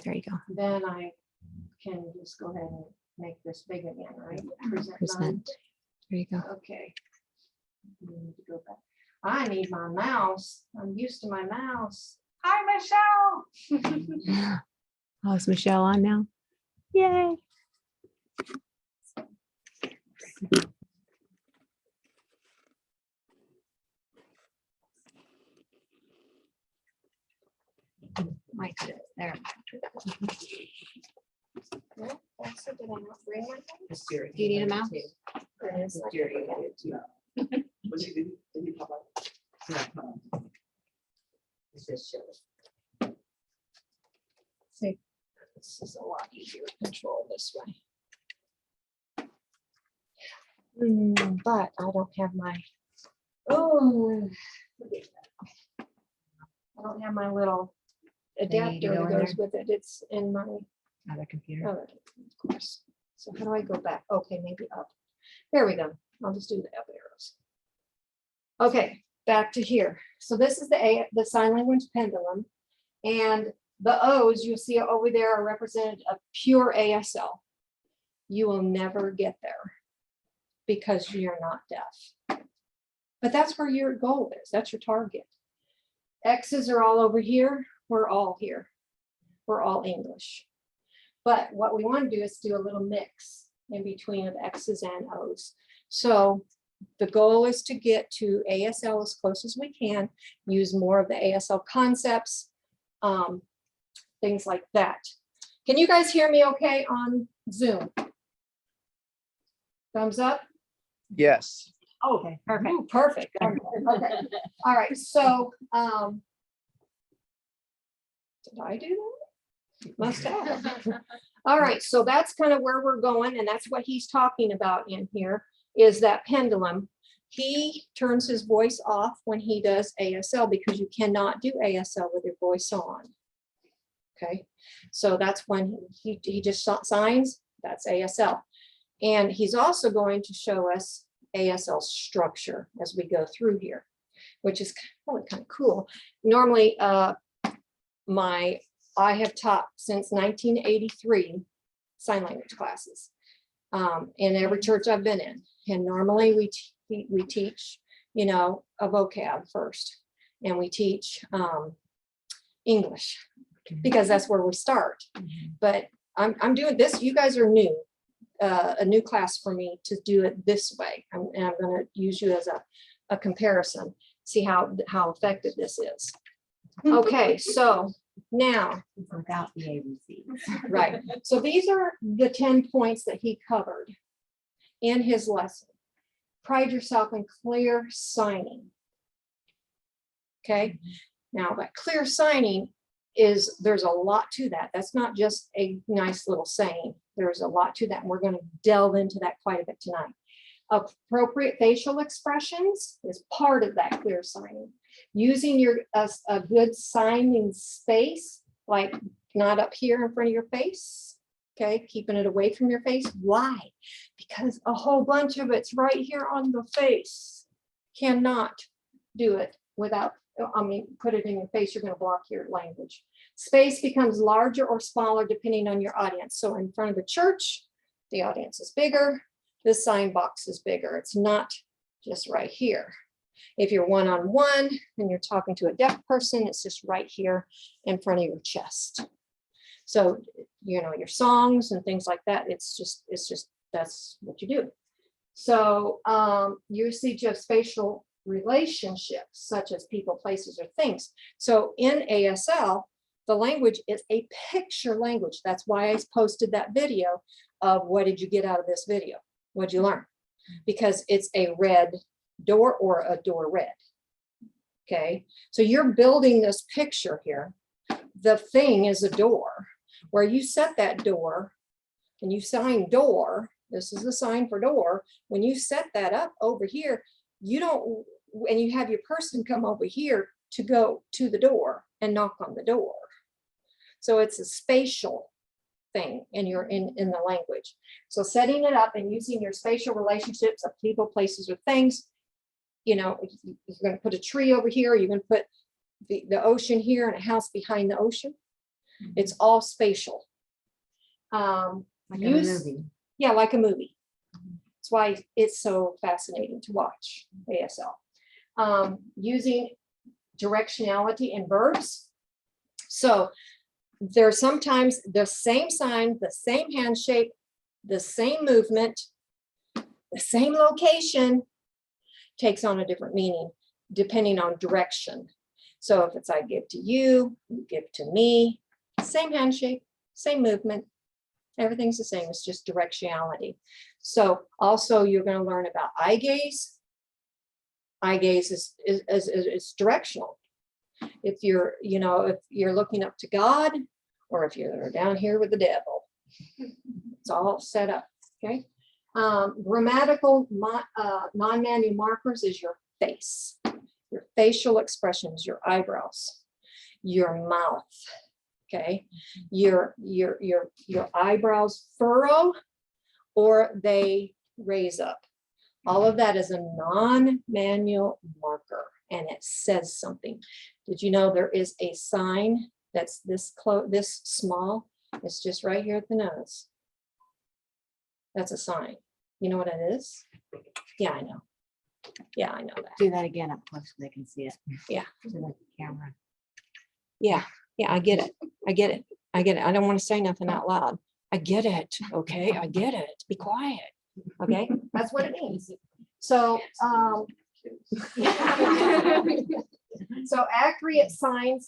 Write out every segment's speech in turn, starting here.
There you go. Then I can just go ahead and make this big again, right? Present. Present. There you go. Okay. We need to go back. I need my mouse. I'm used to my mouse. Hi, Michelle. Oh, is Michelle on now? Yay. Might cut it there. No, that's it. Did I not bring my mouse? Do you need a mouse? There is. See, this is a lot easier to control this way. But I don't have my, oh, I don't have my little adapter go that in goes with it. It's in my, Other computer. oh, of course. So how do I go back? Okay, maybe up. There we go. I'll just do the up arrows. Okay, back to here. So this is the sign language pendulum, and the O's you'll see over there are represented of pure ASL. You will never get there because you're not deaf. But that's where your goal is. That's your target. X's are all over here. We're all here. We're all English. But what we want to do is do a little mix in between of X's and O's. So the goal is to get to ASL as close as we can, use more of the ASL concepts, things like that. Can you guys hear me okay on Zoom? Thumbs up? Yes. Okay, perfect. Ooh, perfect. Okay. All right, so did I do that? Must have. All right, so that's kind of where we're going, and that's what he's talking about in here, is that pendulum. He turns his voice off when he does ASL because you cannot do ASL with your voice on. Okay, so that's when he just signs, that's ASL. And he's also going to show us ASL structure as we go through here, which is really kind of cool. Normally, I have taught since 1983 sign language classes in every church I've been in. And normally we teach, you know, a vocab first, and we teach English because that's where we start. But I'm doing this. You guys are new, a new class for me to do it this way. And I'm going to use you as a comparison, see how effective this is. Okay, so now, Without the ABC. right. So these are the 10 points that he covered in his lesson. Pride yourself in clear signing. Okay. Now that clear signing is, there's a lot to that. That's not just a nice little saying. There's a lot to that. And we're going to delve into that quite a bit tonight. Appropriate facial expressions is part of that clear signing. Using your a good signing space, like not up here in front of your face. Okay, keeping it away from your face. Why? Because a whole bunch of it's right here on the face. Cannot do it without, I mean, put it in your face, you're going to block your language. Space becomes larger or smaller depending on your audience. So in front of the church, the audience is bigger. This sign box is bigger. It's not just right here. If you're one-on-one and you're talking to a deaf person, it's just right here in front of your chest. So, you know, your songs and things like that, it's just, that's what you do. So usage of spatial relationships, such as people, places, or things. So in ASL, the language is a picture language. That's why I posted that video of what did you get out of this video? What'd you learn? Because it's a red door or a door red. Okay, so you're building this picture here. The thing is a door. Where you set that door and you sign door, this is the sign for door. When you set that up over here, you don't, and you have your person come over here to go to the door and knock on the door. So it's a spatial thing in the language. So setting it up and using your spatial relationships of people, places, or things. You know, you're going to put a tree over here. You're going to put the ocean here and a house behind the ocean. It's all spatial. Like a Use- movie. Yeah, like a movie. That's why it's so fascinating to watch ASL. Using directionality in verbs. So there's sometimes the same sign, the same hand shape, the same movement, the same location takes on a different meaning depending on direction. So if it's I give to you, you give to me, same hand shape, same movement, everything's the same. It's just directionality. So also you're going to learn about eye gaze. Eye gaze is directional. If you're, you know, if you're looking up to God, or if you're down here with the devil, it's all set up. Okay. Grammatical non-manual markers is your face, your facial expressions, your eyebrows, your mouth. Okay, your eyebrows furrow or they raise up. All of that is a non-manual marker, and it says something. Did you know there is a sign that's this small? It's just right here at the nose. That's a sign. You know what it is? Yeah, I know. Yeah, I know that. Do that again up close so they can see it. Yeah. To the camera. Yeah, I get it. I get it. I get it. I don't want to say nothing out loud. I get it. Okay, I get it. Be quiet. Okay, that's what it means. So, so accurate sign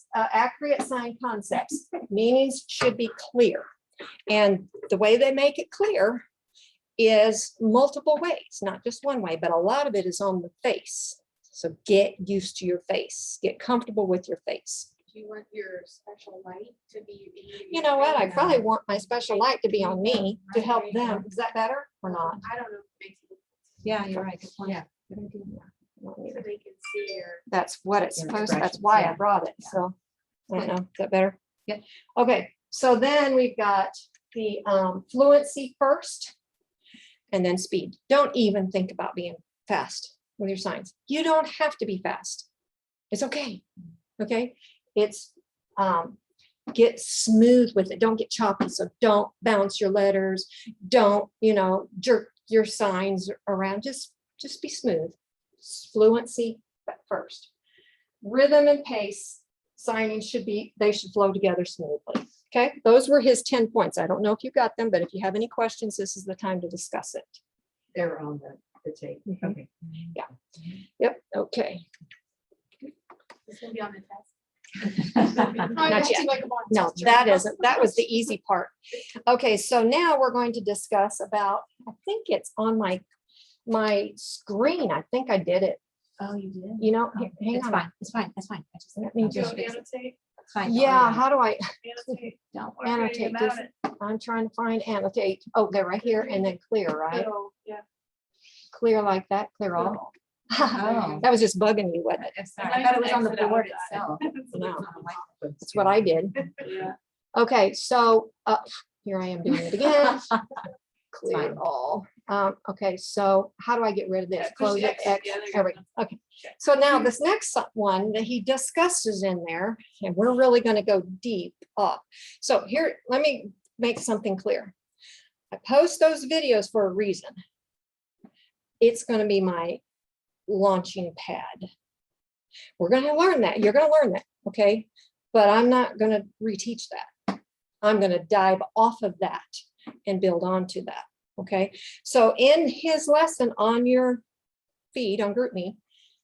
concepts, meanings should be clear. And the way they make it clear is multiple ways, not just one way, but a lot of it is on the face. So get used to your face, get comfortable with your face. Do you want your special light to be? You know what? I probably want my special light to be on me to help them. Is that better or not? I don't know if it makes a difference. Yeah, you're right. Good point. Yeah. Good idea. So they can see your. That's what it's Your supposed, that's expressions, why I yeah. brought it, Yeah. so. I don't know, is that better? Yeah. Okay, so then we've got the fluency first and then speed. Don't even think about being fast with your signs. You don't have to be fast. It's okay, okay? It's get smooth with it. Don't get choppy, so don't bounce your letters. Don't, you know, jerk your signs around. Just be smooth. Fluency first. Rhythm and pace, signing they should flow together smoothly. Okay, those were his 10 points. I don't know if you got them, but if you have any questions, this is the time to discuss it. They're on the tape. Mhm. Okay. Yep, okay. It's gonna be on the test. Not yet. No, that isn't. That was the easy part. Okay, so now we're going to discuss about, I think it's on my screen. I think I did it. Oh, you did? You know, Oh, hang it's on. fine. It's fine. That's fine. I just Let me I'll just fix it. Annotate, It's fine. don't Yeah, worry how do I, annotate. Don't worry annotate about this? it. I'm trying to find annotate. Oh, they're right here and then clear, right? So, yeah. Clear like that, clear all. Oh. That was just bugging you, wasn't it? I'm sorry. I thought it was on the Exit out board of that. itself. No. No. That's what I did. Yeah. Okay, so here I am doing it again. Clear fine. all. Okay, so how do I get rid of this? Yeah, push Close the it. X. X. Yeah, there you There we go. go. Okay, so now this next one that he discusses in there, and we're really going to go deep up. So here, let me make something clear. I post those videos for a reason. It's going to be my launching pad. We're going to learn that. You're going to learn that, okay? But I'm not going to reteach that. I'm going to dive off of that and build onto that, okay? So in his lesson on your feed on GroupMe,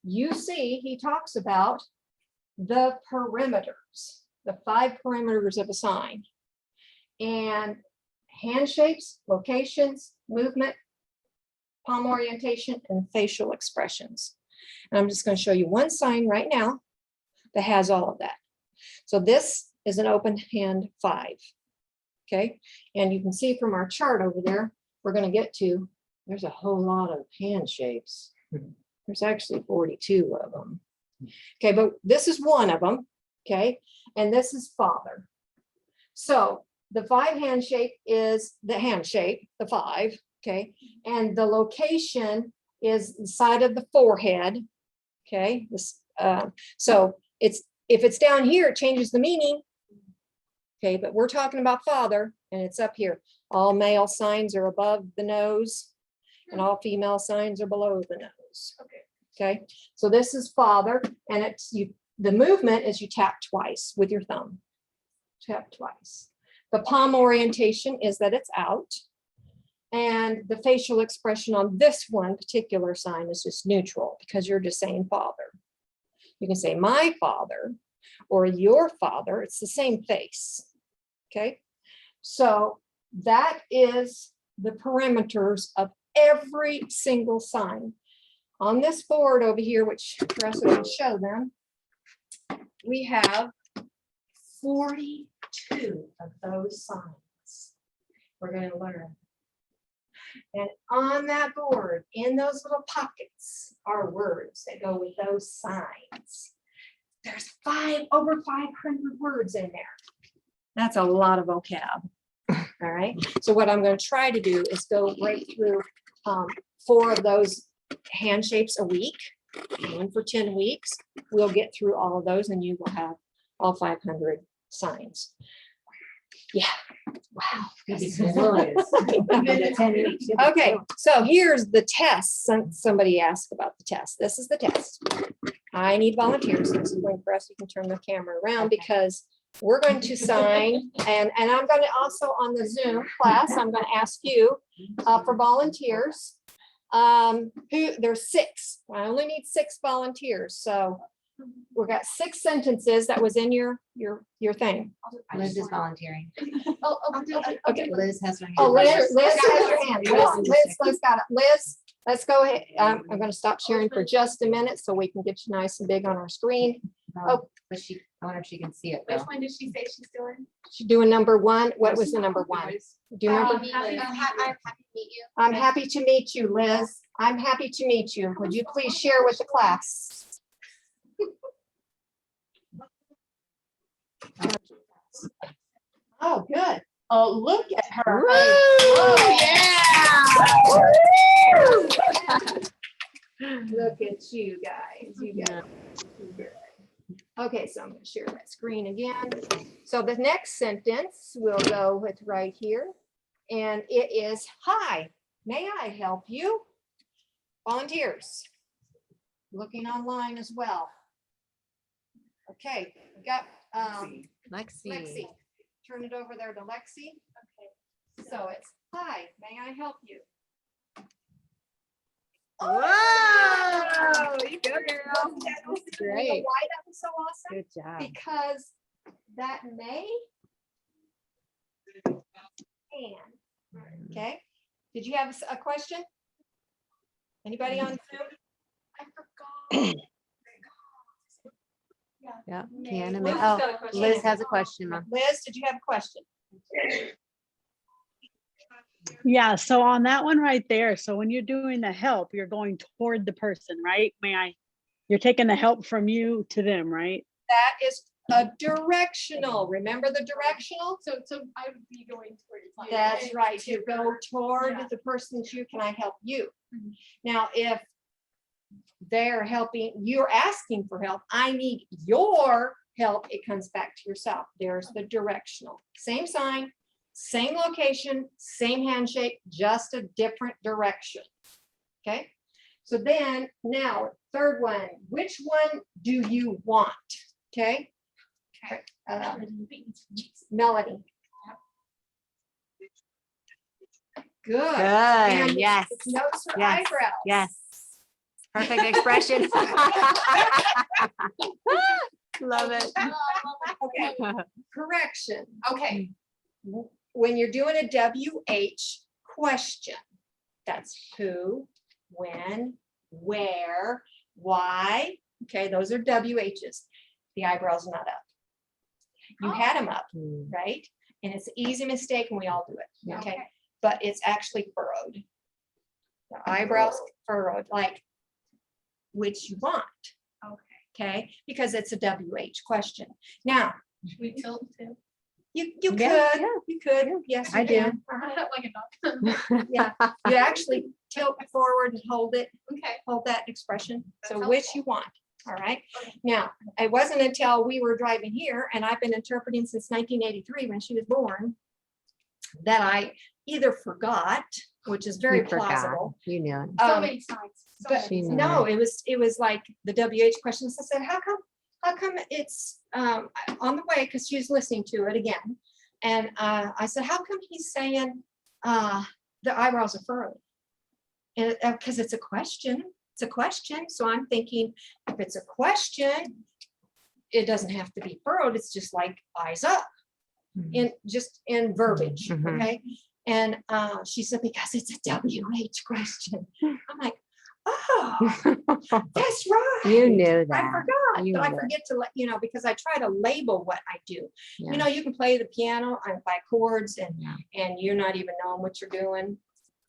you see he talks about the perimeters, the 5 perimeters of a sign, and hand shapes, locations, movement, palm orientation, and facial expressions. And I'm just going to show you one sign right now that has all of that. So this is an open hand 5. Okay, and you can see from our chart over there, we're going to get to, there's a whole lot of hand shapes. There's actually 42 of them. Okay, but this is one of them. Okay, and this is father. So the 5 hand shape is the hand shape, the 5. Okay, and the location is the side of the forehead. Okay, this, so it's, if it's down here, it changes the meaning. Okay, but we're talking about father, and it's up here. All male signs are above the nose, and all female signs are below the nose. Okay, so this is father, and it's you. The movement is you tap twice with your thumb. Tap twice. The palm orientation is that it's out. And the facial expression on this one particular sign is just neutral because you're just saying father. You can say my father or your father. It's the same face. Okay. So that is the perimeters of every single sign. On this board over here, which Teresa will show them, we have 42 of those signs we're going to learn. And on that board, in those little pockets, are words that go with those signs. There's over 500 words in there. That's a lot of vocab. All right. So what I'm going to try to do is go right through 4 of those hand shapes a week. And for 10 weeks, we'll get through all of those and you will have all 500 signs. Yeah. Wow. Okay, so here's the test. Somebody asked about the test. This is the test. I need volunteers. This is when for us, you can turn the camera around because we're going to sign, and I'm going to also on the Zoom class, I'm going to ask you for volunteers. There's 6. I only need 6 volunteers. So we've got 6 sentences that was in your thing. Liz is volunteering. Okay. Liz has her hand. Oh, Liz raised. has your hand. Liz got it. Liz, let's go ahead. I'm going to stop sharing for just a minute so we can get you nice and big on our screen. Oh, but I wonder if she can see it Which though. one did she say she's doing? She's doing number 1. What was the number 1? Do you remember? I'm happy to meet you. I'm happy to meet you, Liz. I'm happy to meet you. Would you please share with the class? Oh, good. Oh, look at her. Look at you guys. You guys. Okay, so I'm going to share that screen again. So the next sentence we'll go with right here. And it is, hi, may I help you? Volunteers. Looking online as well. Okay, we got Lexi. Turn it over there to Lexi. Okay. So it's, hi, may I help you? Whoa, you go, girl. Great. Why that was so awesome? Good job. Because that may can. Okay. Did you have a question? Anybody on Zoom? I forgot. Yeah, May. can and Liz may. has Oh, got a question. Liz has a question, Mom. Liz, did you have a question? Yeah, so on that one right there, so when you're doing the help, you're going toward the person, right? You're taking the help from you to them, right? That is a directional. Remember the directional? So I would be going towards. you. That's right. You go toward Yeah. the person that's you. Can I help you? Mhm. Now, if they're helping, you're asking for help. I need your help. It comes back to yourself. There's the directional. Same sign, same location, same handshake, just a different direction. Okay. So then now, third one, which one do you want? Okay. Melanie. Good. And Good, yes, Notes her yes, eyebrows. yes. Perfect expression. Love it. Okay. Correction. Okay. When you're doing a WH question, that's who, when, where, why. Okay, those are WHs. The eyebrows not up. You had them up, right? And it's an easy mistake and we all do it. Yeah. Okay. But it's actually furrowed. The eyebrows furrowed, like which you want. Okay, because it's a WH question. Now, Should we tilt too? you Yeah, could, you could, yes, you I do. can. Uh-huh. Like a dog. Yeah, you actually tilt forward and hold it, Okay. hold that expression. That's So which helpful. you want. All right. Now, it wasn't until we were driving here, and I've been interpreting since 1983 when she was born, that I either forgot, which is very You forgot. plausible. You knew it. So Um, many times. So But She knew no, it was like the WH questions. I said, how come it's on the way? Because she was listening to it again. And I said, how come he's saying the eyebrows are furrowed? And because it's a question. It's a question. So I'm thinking, if it's a question, it doesn't have to be furrowed. It's just like eyes up in verbiage. Mhm. Okay. And she said, because it's a WH question. I'm like, oh, that's right. You knew I that. forgot, You but I knew it. forget to let, because I try to label what I do. Yeah. You know, you can play the piano by chords and Yeah. you're not even knowing what you're doing.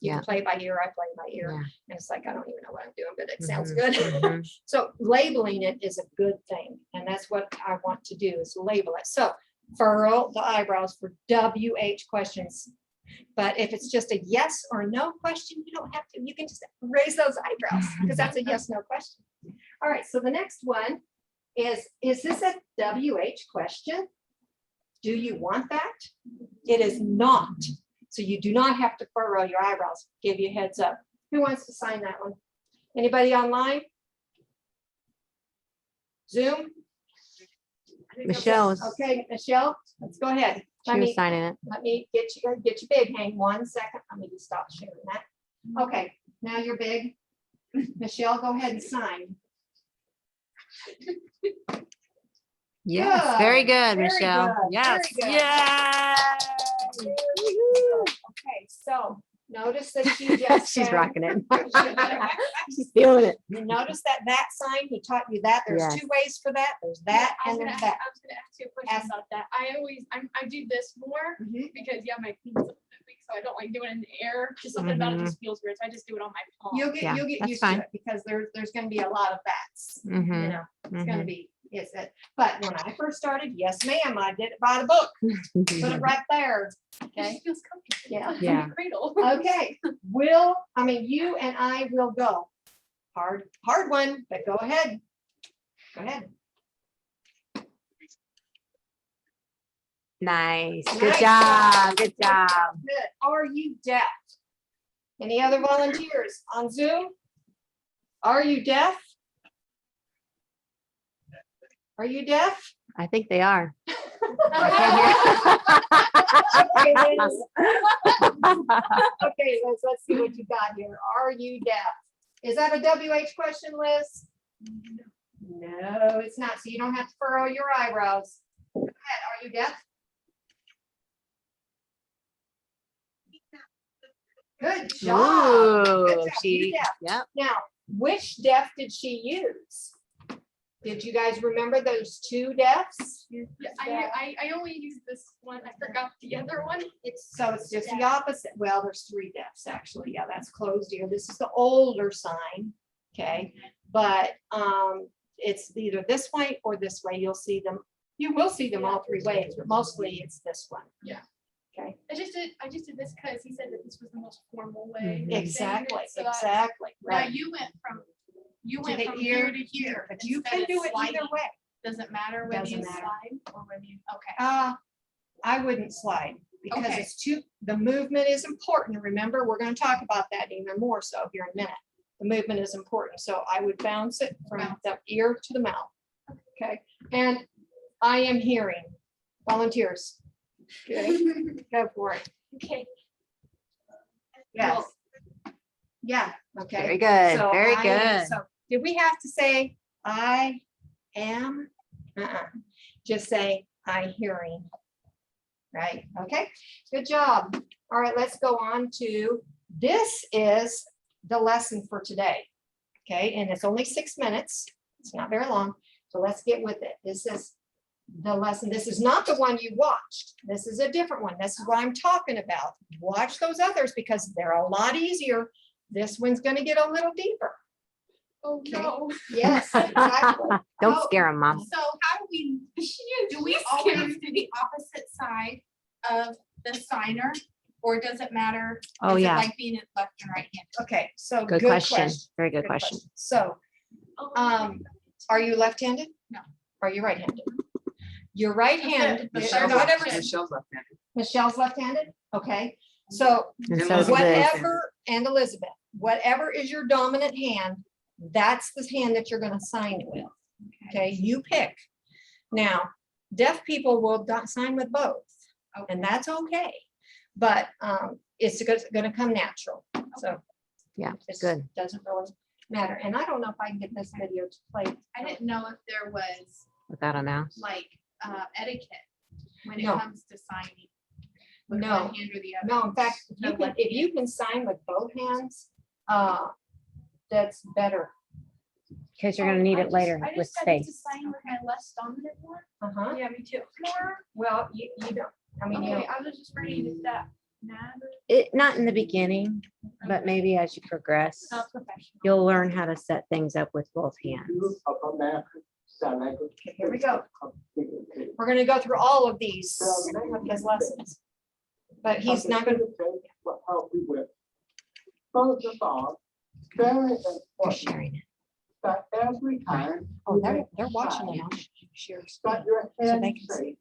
You Yeah. can play by ear, I play by ear. Yeah. And it's like, I don't even know what I'm doing, but it sounds Mhm, good. mhm. So labeling it is a good thing. And that's what I want to do is label it. So furrow the eyebrows for WH questions. But if it's just a yes or no question, you don't have to, you can just raise those eyebrows because that's a yes, no question. All right, so the next one is this a WH question? Do you want that? It is not. So you do not have to furrow your eyebrows. Give you a heads up. Who wants to sign that one? Anybody online? Zoom? Michelle's, Okay, Michelle, let's go ahead. she Let was me signing it. get you big. Hang 1 second. Let me just stop sharing that. Okay, now you're big. Michelle, go ahead and sign. Yes, very good, very Michelle. good, Yes. very good. Yeah. Okay, so notice that she just She's said- rocking it. She's feeling it. You notice that sign, he taught you that. There's Yes. 2 ways for that. There's that I was and gonna there's ask, that. I was gonna ask you a question Ask. about that. I do this more Mhm. because my feet are a bit weak, so I don't like doing it in the air. Just something about it just feels weird. So I just do it on my palm. You'll get Yeah, that's used to fine. it because there's gonna be a lot of that's, you Mhm, know, it's gonna mhm. be, but when I first started, yes, ma'am, I did it by the book. Put it right there. It Okay, just feels comfy. Yeah. It's like Yeah. a cradle. okay, you and I will go. Hard one, but go ahead. Go ahead. Nice. Good Nice job. Good job. Good. Are you deaf? Any other volunteers on Zoom? Are you deaf? Are you deaf? I think they are. Okay, Liz. Okay, Liz, let's see what you got here. Are you deaf? Is that a WH question, Liz? No, it's not. So you don't have to furrow your eyebrows. Go ahead. Are you deaf? Good job. Good Ooh, job. You she, deaf. yep. Now, which deaf did she use? Did you guys remember those 2 deafs? Yeah, I only use this one. I forgot the other one. It's just the opposite. Well, there's 3 deafs actually. Yeah, that's closed ear. This is the older sign. Okay, but it's either this way or this way. You'll see them. You will see them all 3 ways, but mostly it's this one. Yeah. Okay. I just did this because he said that this was the most formal way. Mhm. of saying it, Exactly. so I- Exactly. Now, Right. you went from To the here to here, but you instead can of do it either sliding. way. Doesn't matter whether you Doesn't matter. slide or whether you, okay. I wouldn't slide because Okay. it's the movement is important. Remember, we're going to talk about that even more so here in a minute. The movement is important. So I would bounce it from the ear to the mouth. Okay. And I am hearing volunteers. Okay. Go for it. Okay. Yes. Yeah. Okay. Very good. So Very I am- good. So did we have to say I am? Just say I hearing. Right, okay, good job. All right, let's go on to, this is the lesson for today. Okay, and it's only 6 minutes. It's not very long. So let's get with it. This is the lesson. This is not the one you watched. This is a different one. This is what I'm talking about. Watch those others because they're a lot easier. This one's going to get a little deeper. Oh, Okay. no. Yes, exactly. Don't Oh. scare them, Mom. So how do we always do the opposite side of the signer? Or does it matter? Oh, Is it yeah. Like being at left and right hand? Okay, so Good question. Very good question. So, Oh, Are you left-handed? No. Are you right-handed? Your right hand, Michelle's whatever, Michelle's left-handed. Michelle's left-handed? Okay, so And And so is Elizabeth. Liz. whatever, and Elizabeth, whatever is your dominant hand, that's the hand that you're gonna sign it with. Okay, you pick. Now, deaf people will sign with both, and that's okay. But it's gonna come natural, so. Yeah, it good. Doesn't really matter. And I don't know if I can get this video to play. I didn't know if there was Without a mouse. like etiquette when it No. comes to signing. With No. one hand or the other. No, in fact, So you can, if you can sign with both hands, that's better. In case you're gonna need it later I with just had to space. sign with my less dominant one. Uh-huh. Yeah, me too. More. Well, you don't, I mean, you Okay, know, I was just wondering if that mattered. It, not in the beginning, but maybe as you progress, Not professional. you'll learn how to set things up with both hands. here we go. We're gonna go through all of these with his lessons. But he's not gonna, First of all, very You're important sharing it. that every time. oh, you they're, make they're watching sign, it. I'll share screen. That your So hand they can safe see.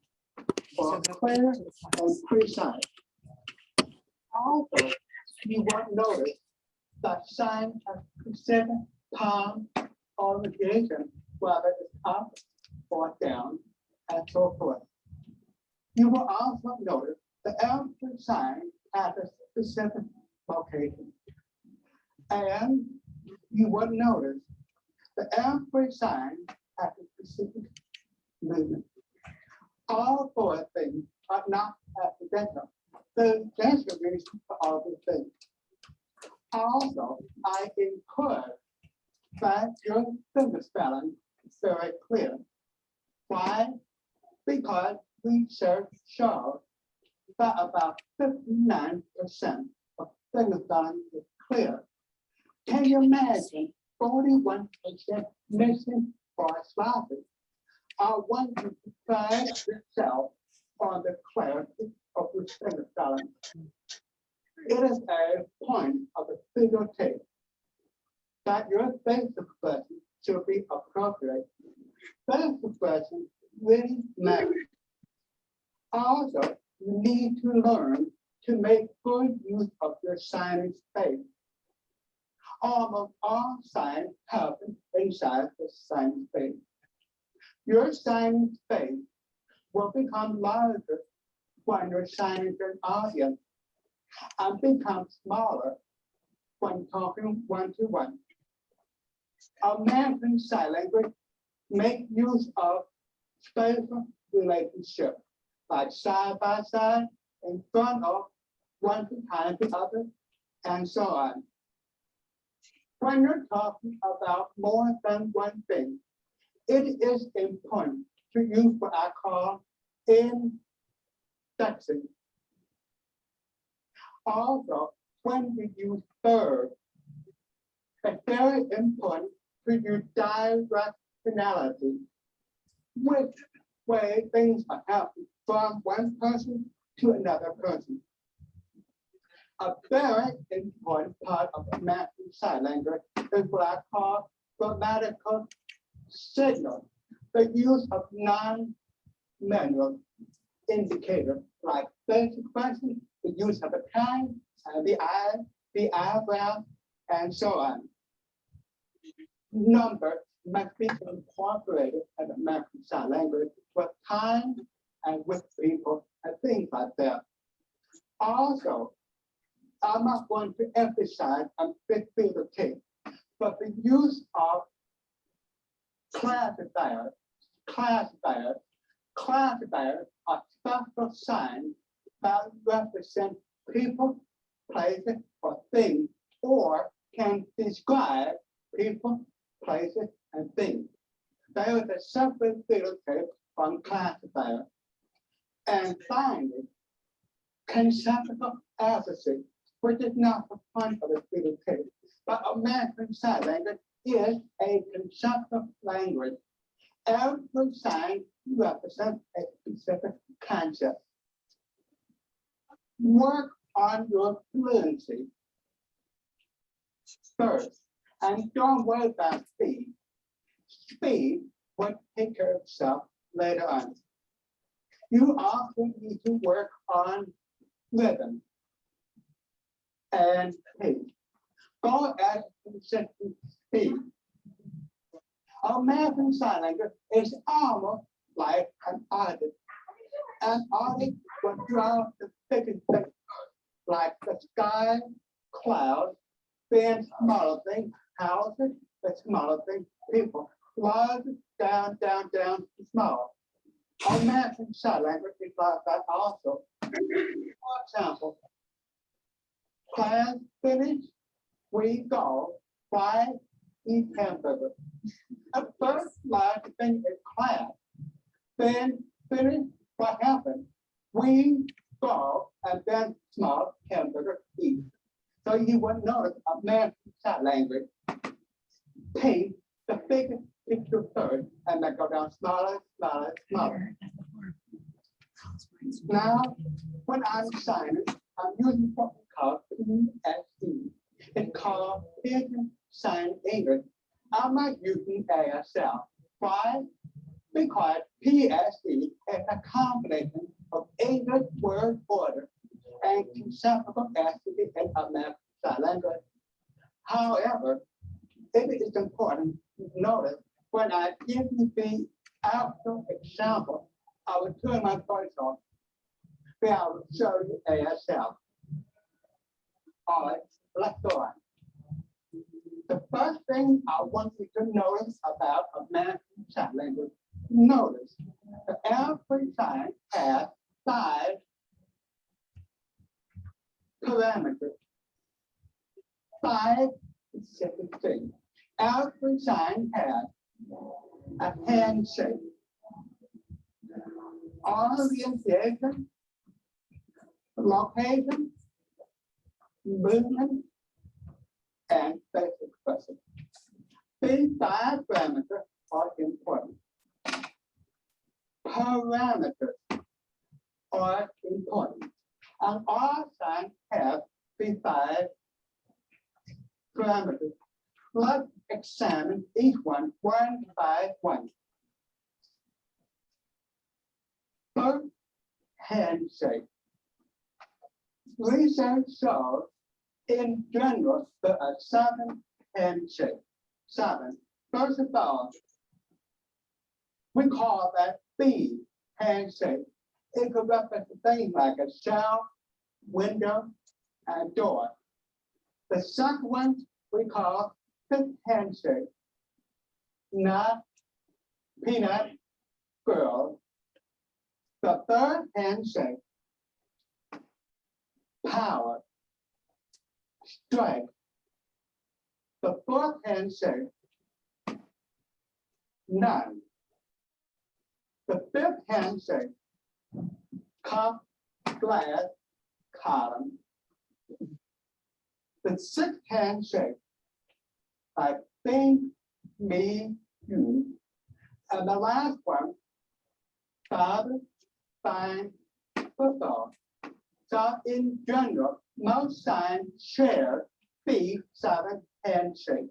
for So go clear to the and class. precise. Also, you won't notice that sign has specific palm orientation, whether it's up or down, and so forth. You will also notice that every sign has a specific location. And you will notice that every sign has a specific movement. All four things are not accidental. There's a reason for all these things. Also, I encourage that your finger spelling is very clear. Why? Because research shows that about 59% of finger spelling is clear. Can you imagine 41% missing or sloppy? I want you to try yourself on the clarity of your finger spelling. It is a point of the videotape that your face expression should be appropriate. Face expression really matters. Also, you need to learn to make good use of your signing space. Almost all signs happen inside the signing space. Your signing space will become larger when you're signing to an audience and become smaller when talking one-to-one. American Sign Language make use of spatial relationship, like side by side, in front of, one behind the other, and so on. When you're talking about more than one thing, it is important to use what I call indexing. Also, when we use verbs, it's very important to use directionality, which way things are happening from one person to another person. A very important part of American Sign Language is what I call grammatical signal, the use of non-manual indicators like face expression, the use of the tongue, the eye, the eyebrow, and so on. Numbers must be incorporated in American Sign Language with time and with people and things like that. Also, I'm not going to emphasize on big videotape, but the use of classifiers are special signs that represent people, places, or things, or can describe people, places, and things. There is a separate videotape on classifiers. And finally, conceptual advocacy, which is not the point of the videotape, but American Sign Language is a conceptual language. Every sign represents a specific concept. Work on your fluency first, and don't worry about speed. speed will take care of itself later on. You also need to work on rhythm and pace. Go at consistent speed. American Sign Language is almost like an artist. An artist will draw the biggest things like the sky, clouds, being smaller things, houses, the smaller things, people, large, down, down, down, to small. American Sign Language is like that also. For example, class finished, we go, fly, eat hamburger. At first, large thing is class. Then finish, what happened? We go and then small hamburger eat. So you will notice American Sign Language take the biggest picture first and then go down smaller, smaller, smaller. Now, when I'm signing, I'm using what we call TLC. It's called Pigeon Sign English. I'm not using ASL. Why? Because PSE is a combination of English word order and conceptual activity in American Sign Language. However, it is important to notice when I give you the actual example, I will turn my voice on. Then I will show you ASL. All right, let's go on. The first thing I want you to notice about American Sign Language, notice that every sign has 5 parameters, 5 specific things. Every sign has a handshake, orientation, location, movement, and face expression. These 5 parameters are important. Parameters are important. And all signs have these 5 parameters. Let's examine each one by one. First, handshake. Research shows in general there are 7 handshakes. 7. First of all, we call that B handshake. It could represent things like a shelf, window, and door. The second one we call fifth handshake. Nut, peanut, girl. The third handshake, power, strike. The fourth handshake, none. The fifth handshake, cup, glass, column. The sixth handshake, I think, me, you. And the last one, father, fine, football. So in general, most signs share the 7 handshake.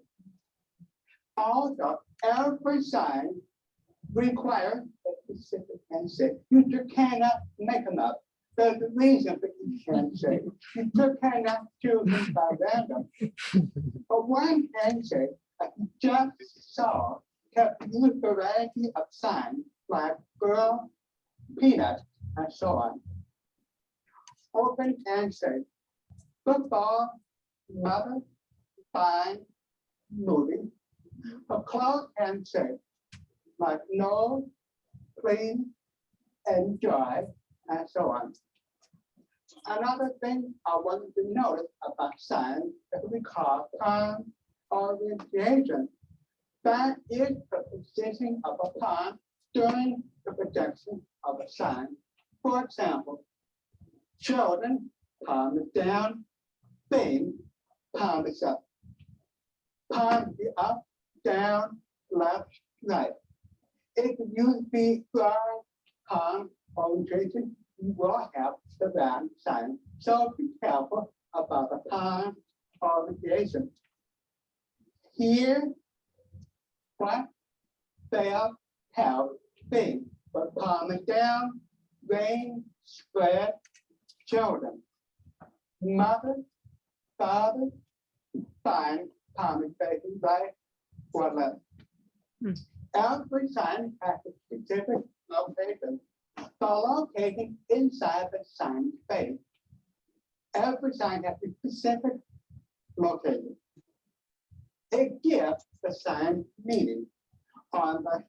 Also, every sign requires a specific handshake. You just cannot make them up. There's a reason for each handshake. You just cannot choose them by random. But one handshake that you just saw can use a variety of signs like girl, peanut, and so on. Open handshake. Football, mother, fine, movie. A closed handshake like no, please, enjoy, and so on. Another thing I want you to notice about signs that we call palm orientation. That is the position of a palm during the projection of a sign. For example, children, palm is down, thing, palm is up. Palm is up, down, left, right. If you be drawing palm orientation, you will have the round sign. So be careful about the palm orientation. Here, what fair, help, thing, but palming down, rain, spread, children. Mother, father, sign, palming facing right, or left. Every sign has a specific location, so located inside the sign face. Every sign has a specific location. It gives the sign meaning on the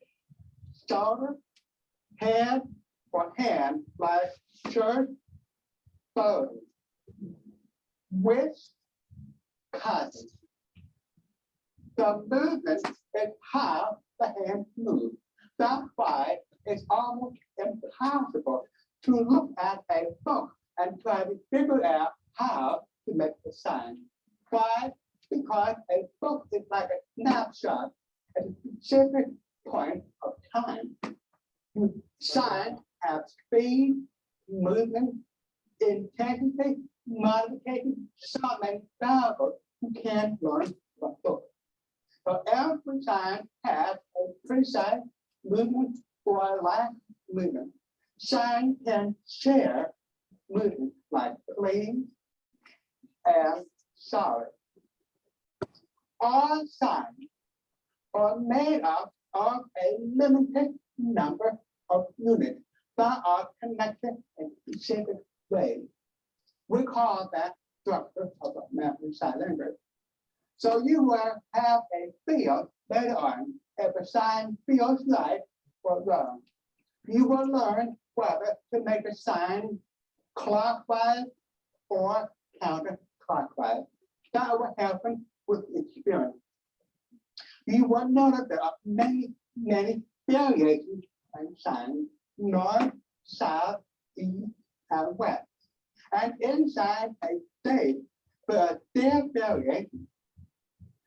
shoulder, head, or hand, like shirt, body, wrist, cousin. The movement is how the hand moves. That's why it's almost impossible to look at a book and try to figure out how to make the sign. Why? Because a book is like a snapshot at a specific point of time. Signs have speed, movement, intensity, modification, so many variables you can't learn from books. So every sign has a precise movement or a lack of movement. Sign can share movement like please and sorry. All signs are made up of a limited number of units that are connected in specific ways. We call that structure of a memory sign language. So you will have a field later on if a sign feels right or wrong. You will learn whether to make a sign clockwise or counterclockwise. That will happen with experience. You will notice there are many variations in signs, north, south, east, and west. And inside a state, there are their variations.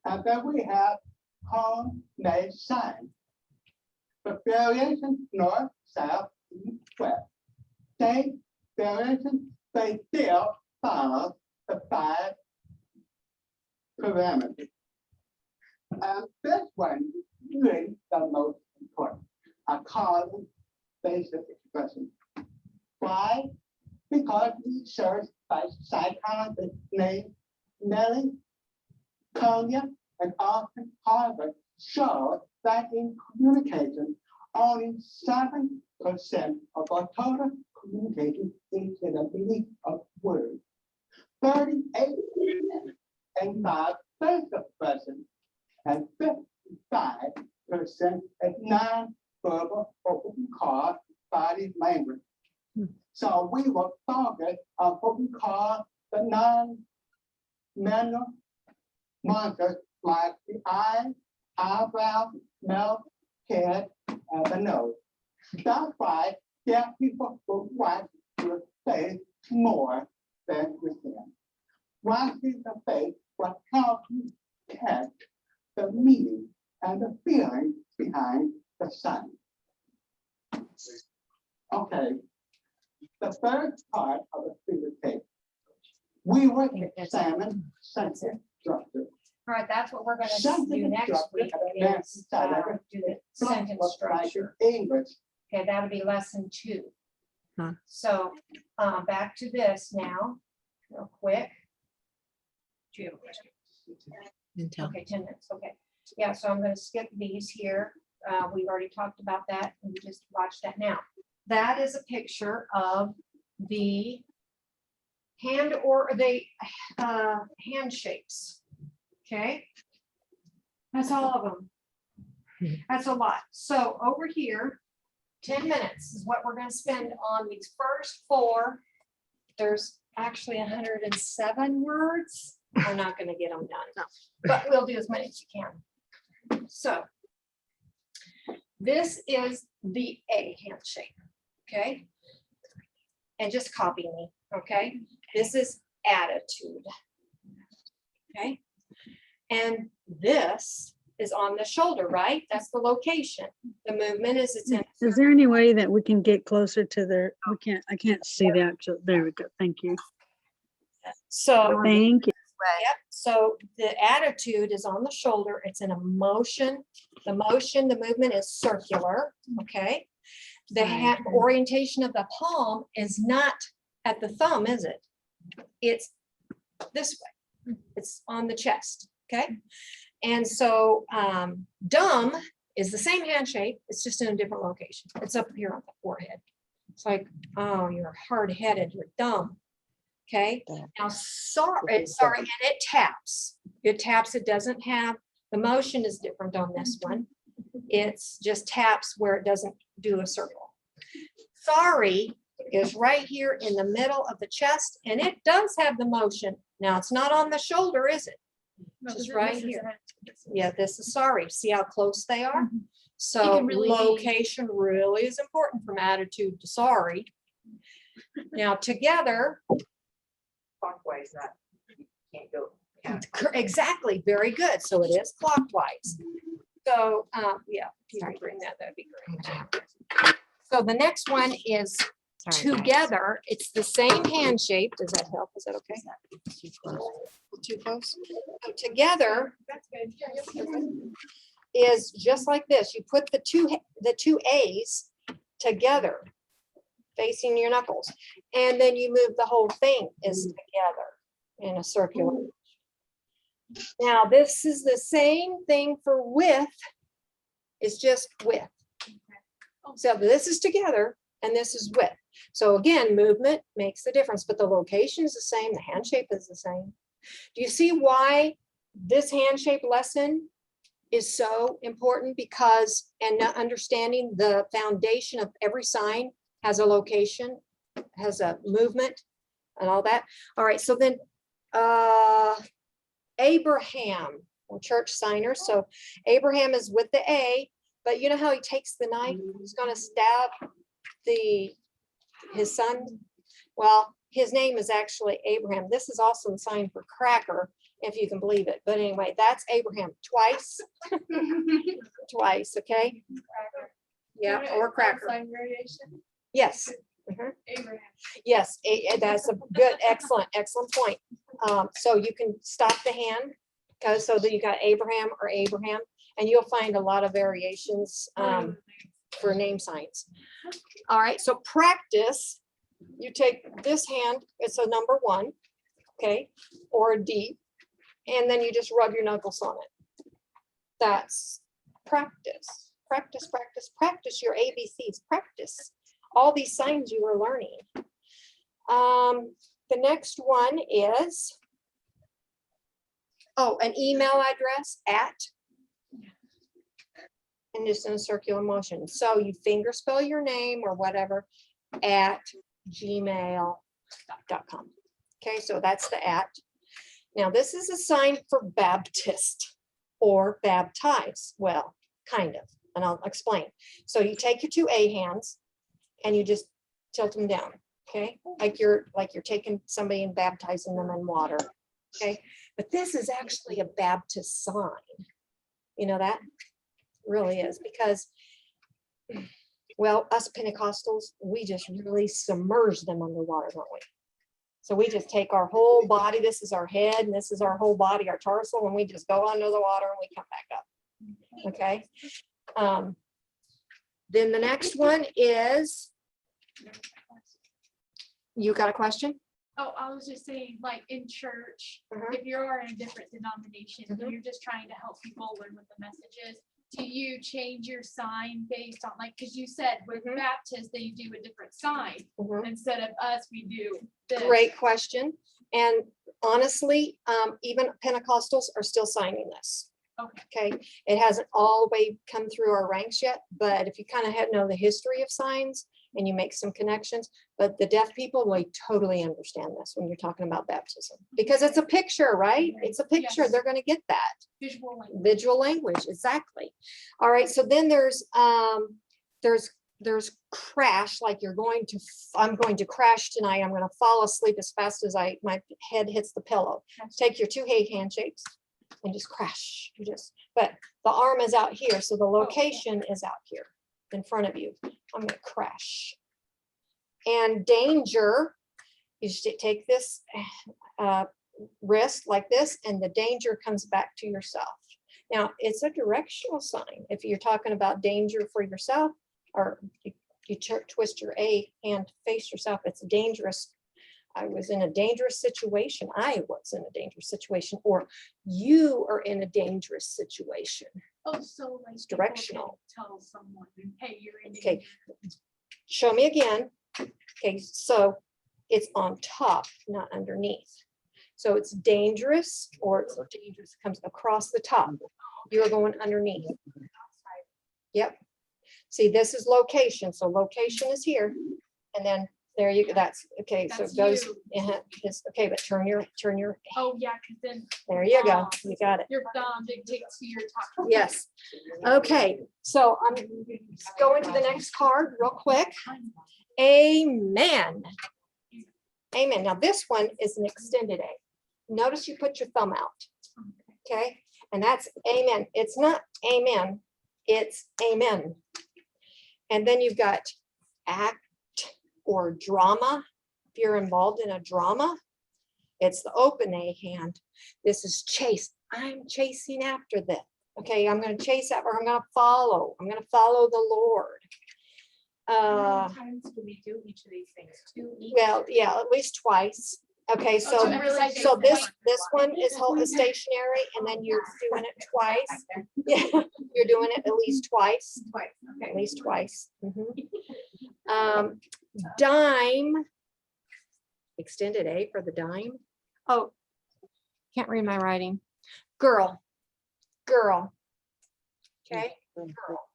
And then we have homemade signs. The variations north, south, east, west. State variations, they still follow the 5 parameters. And this one is really the most important. I call them basic expressions. Why? Because research by psychologists named Nellie, Konya, and Austin Harvard show that in communication, only 7% of our total communication is in the meaning of words. 38% and 5 basic expressions, and 55% is non-verbal or what we call body language. So we will focus on what we call the non-manual markers like the eye, eyebrow, mouth, head, and the nose. That's why deaf people will watch your face more than we can. Watching the face will help you catch the meaning and the feeling behind the sign. Okay, the third part of the figure tape, we will examine sentence structure. All right, that's what we're gonna do Sentence next structure week at is advanced level. do the Plus sentence what's like in structure. English. Okay, that'll be lesson 2. Huh. So, back to this now, real quick. Do you have a question? Until Okay, 10 minutes, okay. Yeah, so I'm gonna skip these here. We've already talked about that, and we just watched that now. That is a picture of the hand or the handshakes. Okay? That's all of them. That's a lot. So over here, 10 minutes is what we're gonna spend on these first 4. There's actually 107 words. We're not gonna get them done, but we'll do as many as you can. So this is the A handshake, okay? And just copy me, okay? This is attitude, okay? And this is on the shoulder, right? That's the location. The movement is it's in. Is there any way that we can get closer to their, I can't see the actual, there we go, thank you. So Thank you. Yep, so the attitude is on the shoulder, it's an emotion. The motion, the movement is circular, okay? The orientation of the palm is not at the thumb, is it? It's this way, it's on the chest, okay? And so dumb is the same handshake, it's just in a different location. It's up here on the forehead. It's like, oh, you're hard-headed, you're dumb. Okay, now sorry, and it taps. It taps, it doesn't have, the motion is different on this one. It's just taps where it doesn't do a circle. Sorry is right here in the middle of the chest, and it does have the motion. Now, it's not on the shoulder, is it? No, Just this right is here. it. Yeah, this is sorry. See how close they are? Mhm. So can really be- location really is important from attitude to sorry. Now, together, Clockwise, that you can't go. exactly, very good. So it is clockwise. So, yeah, if you can bring that, that'd be great. So the next one is together. It's the same hand shape. Does that help? Is that okay? Too close? So together That's good. Yeah, you'll- is just like this. You put the two A's together, facing your knuckles, and then you move the whole thing is together in a circular. Now, this is the same thing for width. It's just width. So this is together and this is width. So again, movement makes the difference, but the location is the same. The hand shape is the same. Do you see why this hand shape lesson is so important? Because, and understanding the foundation of every sign has a location, has a movement and all that. All right, so then Abraham, church signer. So Abraham is with the A, but you know how he takes the knife? He's gonna stab his son. Well, his name is actually Abraham. This is also a sign for cracker, if you can believe it. But anyway, that's Abraham twice. Twice, okay? Yeah, or cracker. Sign variation. Yes. Mhm. Abraham. Yes, that's a good, excellent point. So you can stop the hand, because so that you got Abraham or Abraham, and you'll find a lot of variations for name signs. All right, so practice. You take this hand, it's a number 1, okay, or a D, and then you just rub your knuckles on it. That's practice. Practice, practice, practice your ABCs. Practice all these signs you were learning. The next one is, an email address at, and just in a circular motion. So you finger spell your name or whatever at gmail.com. Okay, so that's the at. Now this is a sign for Baptist or baptize. Well, kind of, and I'll explain. So you take your 2 A hands and you just tilt them down, okay? Like you're taking somebody and baptizing them in water, okay? But this is actually a Baptist sign. You know that? Really is, because, well, us Pentecostals, we just really submerge them underwater, don't we? So we just take our whole body, this is our head, and this is our whole body, our torso, and we just go under the water and we come back up, okay? Then the next one is, you got a question? Oh, I was just saying, like in church, Mhm. if you are in a different denomination, and Mhm. you're just trying to help people learn what the message is, do you change your sign based on, like, because you said with Mhm. Baptist, they do a different sign. Mhm. Instead of us, we do this. Great question. And honestly, even Pentecostals are still signing this. Okay. Okay, it hasn't all the way come through our ranks yet, but if you kind of know the history of signs and you make some connections, but the deaf people will totally understand this when you're talking about baptism, because it's a picture, right? It's a picture. Yes. They're going to get that. Visual language. Visual language, exactly. All right, so then there's crash, like I'm going to crash tonight. I'm going to fall asleep as fast as my head hits the pillow. Take your 2 handshakes and just crash. But the arm is out here, so the location is out here in front of you. I'm going to crash. And danger is to take this wrist like this, and the danger comes back to yourself. Now, it's a directional sign. If you're talking about danger for yourself, or you twist your A hand to face yourself, it's dangerous. I was in a dangerous situation. I was in a dangerous situation, or you are in a dangerous situation. Oh, so like. It's people can directional. Tell someone, hey, you're in. Okay. danger. Show me again. Okay, so it's on top, not underneath. So it's dangerous, or it's dangerous comes across the top. You're going underneath. Yep. See, this is location. So location is here. And then there you go. That's okay. So it That's goes, you. it's okay, but turn your, Oh, yeah, because then there you go. You got it. your thumb dictates who you're talking. Yes. Okay, so I'm going to the next card real quick. Amen. Amen. Now this one is an extended A. Notice you put your thumb out. Okay, and that's amen. It's not amen, it's amen. And then you've got act or drama. If you're involved in a drama, it's the open A hand. This is chase. I'm chasing after this. Okay, I'm going to chase after, I'm going to follow. I'm going to follow the Lord. How many times do we do each of these things? 2 each? Well, yeah, at least twice. Okay, Oh, so, so every side so takes this one is stationary, and then you're doing it twice. Yeah, you're doing it at least twice, Twice, okay. at least twice. Mhm. Dime, extended A for the dime. Oh, can't read my writing. Girl, girl. Okay, girl.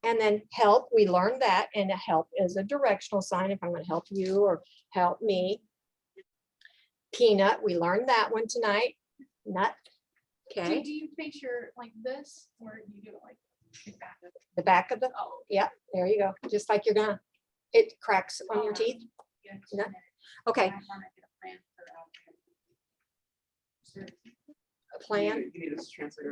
And then help, we learned that, and a help is a directional sign if I'm going to help you or help me. Peanut, we learned that one tonight. Nut, So okay, do you face your like this, or you do it like that? the back of the, Oh. yeah, there you go, just like you're gonna, it cracks on your teeth. Nut. Okay, a plan. You need us to translate.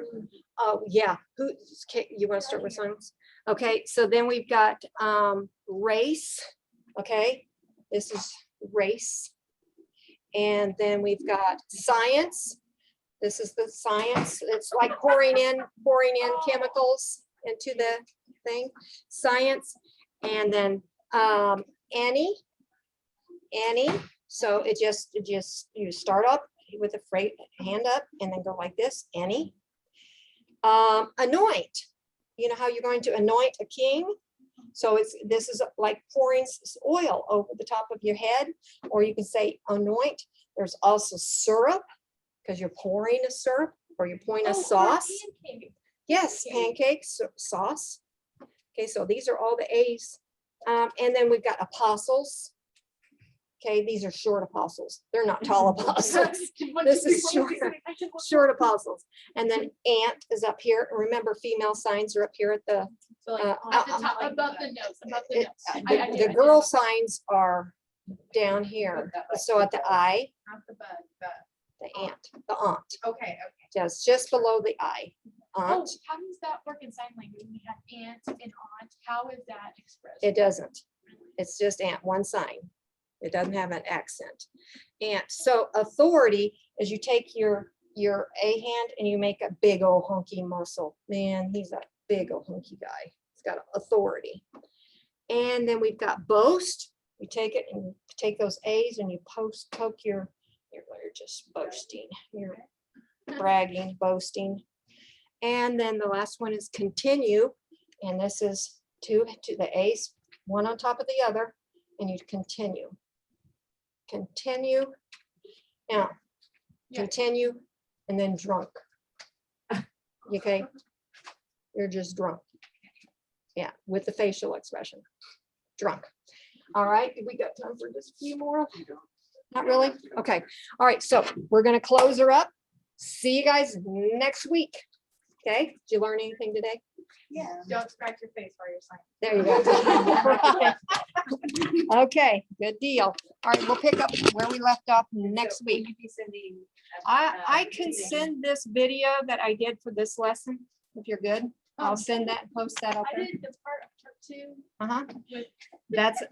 Oh, yeah, who, okay, you want to start with silence? Okay, so then we've got race, okay, this is race. And then we've got science. This is the science. It's like pouring in chemicals into the thing, science. And then Annie. So it just, you start up with the freight hand up and then go like this, Annie. Anoint. You know how you're going to anoint a king? So this is like pouring oil over the top of your head, or you can say anoint. There's also syrup, because you're pouring a syrup, or you're pouring a sauce. Yes, pancakes, sauce. Okay, so these are all the A's. And then we've got apostles. Okay, these are short apostles. They're not tall apostles. This is short apostles. And then ant is up here. Remember, female signs are up here at the, So like at the top, above the nose, above the it- nose. the girl signs are down here. So at the eye, Not the bug, the ant, the aunt, okay, just below the eye. Oh, Aunt, how does that work in sign language? We have aunt and aunt. How is that expressed? it doesn't. It's just ant, one sign. It doesn't have an accent. Ant. So authority is you take your A hand and you make a big old hunky muscle. Man, he's a big old hunky guy. He's got authority. And then we've got boast. You take it and take those A's and you poke you're just boasting. You're bragging, boasting. And then the last one is continue. And this is two the A's, one on top of the other, and you continue. Continue. Now, Yeah. continue and then drunk. Okay? You're just drunk. Yeah, with the facial expression. Drunk. All right, we got time for just a few more? Not really? Okay. All right, so we're gonna close her up. See you guys next week. Okay, did you learn anything today? yeah. Don't scratch your face while you're signing. There you go. Okay, good deal. All right, we'll pick up where we left off next So will week. you be sending, I can send this video that I did for this lesson, if you're good. I'll send that and post that up I there. did the part of part 2 Uh-huh. with. That's,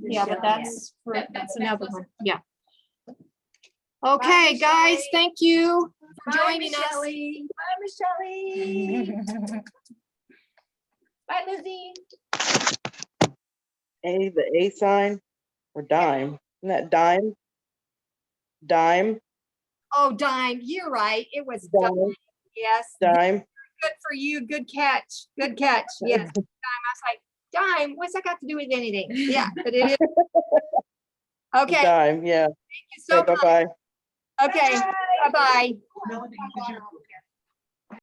yeah, but that's, That- that's next another one. lesson. Yeah. Okay, Bye, guys, Shelley. thank you for Bye, joining us. Michelle. Bye, Michelle. Bye, Lizzie. A, the A sign or dime? Isn't that dime? Dime, Oh, dime, you're right. It was dime. dime, Yes, dime. good for you. Good catch. Good catch. Yes, dime. I was like, dime, what's that got to do with anything? Yeah, but it is. Okay, thank Dime, yeah. you so Okay, much. bye-bye. Okay, bye-bye. Melody, did you